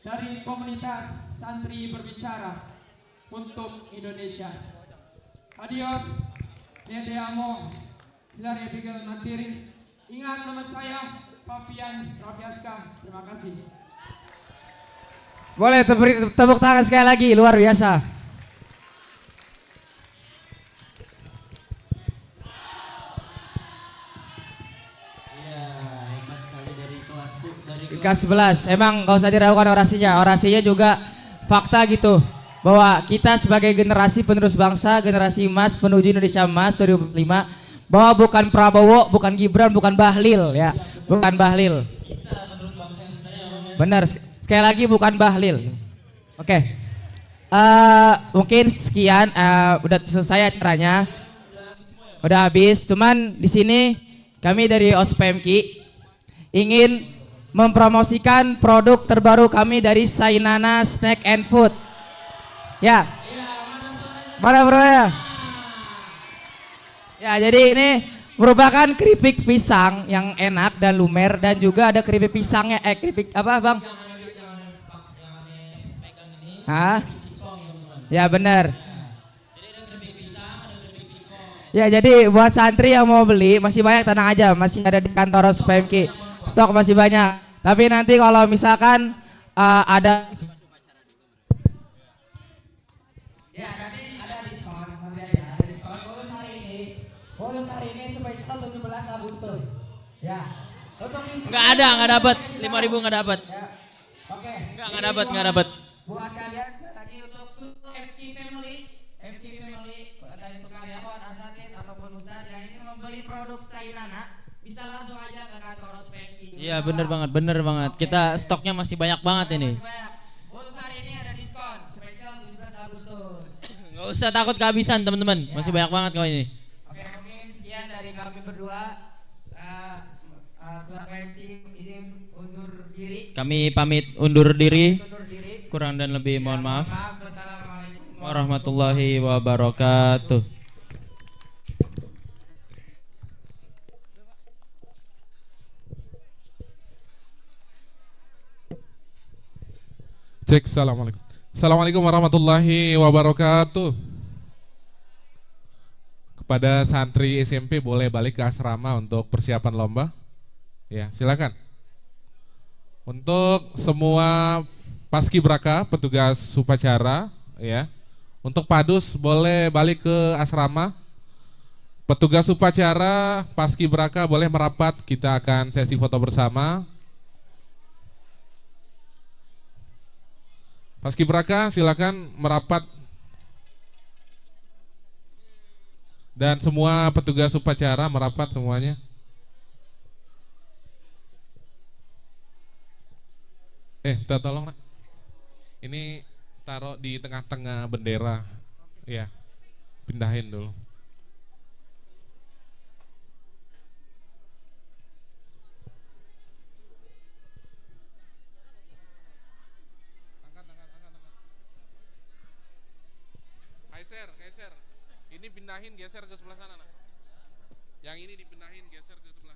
dari komunitas santri berbicara untuk Indonesia. Adios. Amo, Hilary Abigail Mantiri. Ingat nama saya, Fafian Rafiaska. Terima kasih. Boleh tepuk tangan sekali lagi, luar biasa. Iya, hebat sekali dari kelas Bu, dari Kelas 11, emang gak usah diragukan orasinya. Orasinya juga fakta gitu. Bahwa kita sebagai generasi penerus bangsa, generasi emas menuju Indonesia emas 2005, bahwa bukan Prabowo, bukan Gibran, bukan Bahlil ya, bukan Bahlil. Benar, sekali lagi bukan Bahlil. Oke, mungkin sekian, udah selesai acaranya, udah habis. Cuman di sini kami dari OSPMKI ingin mempromosikan produk terbaru kami dari Sainana Snack and Food. Ya, mana bro ya? Ya, jadi ini merupakan keripik pisang yang enak dan lumer, dan juga ada keripik pisangnya, keripik apa bang? Hah? Ya benar. Ya, jadi buat santri yang mau beli masih banyak, tenang aja, masih ada di kantor OSPMKI, stok masih banyak. Tapi nanti kalau misalkan ada bonus hari ini spesial 17 Agustus. Ya. Enggak ada, enggak dapat. 5.000 enggak dapat. Ya. Oke. Enggak dapat. Buat kalian sekali lagi untuk MK Family, ada untuk karyawan, asatid, beli produk Sainana bisa langsung aja ke kantor Ospek. Iya bener banget. Kita stoknya masih banyak banget ini. Untuk hari ini ada diskon spesial 17 Agustus. Nggak usah takut kehabisan teman-teman, masih banyak banget kali ini. Oke, mungkin sekian dari kami berdua. Selaku MC izin undur diri. Kami pamit undur diri. Kurang dan lebih mohon maaf. Wassalamualaikum warahmatullahi wabarakatuh. Cek, assalamualaikum. Assalamualaikum warahmatullahi wabarakatuh. Kepada santri SMP boleh balik ke asrama untuk persiapan lomba. Ya, silakan. Untuk semua paskibraka, petugas upacara, ya. Untuk padus boleh balik ke asrama. Petugas upacara, paskibraka boleh merapat, kita akan sesi foto bersama. Paskibraka silakan merapat. Dan semua petugas upacara merapat semuanya. Minta tolong nak. Ini taruh di tengah-tengah bendera. Ya, pindahin dulu. Kaiser. Ini pindahin, geser ke sebelah sana nak. Yang ini dipindahin, geser ke sebelah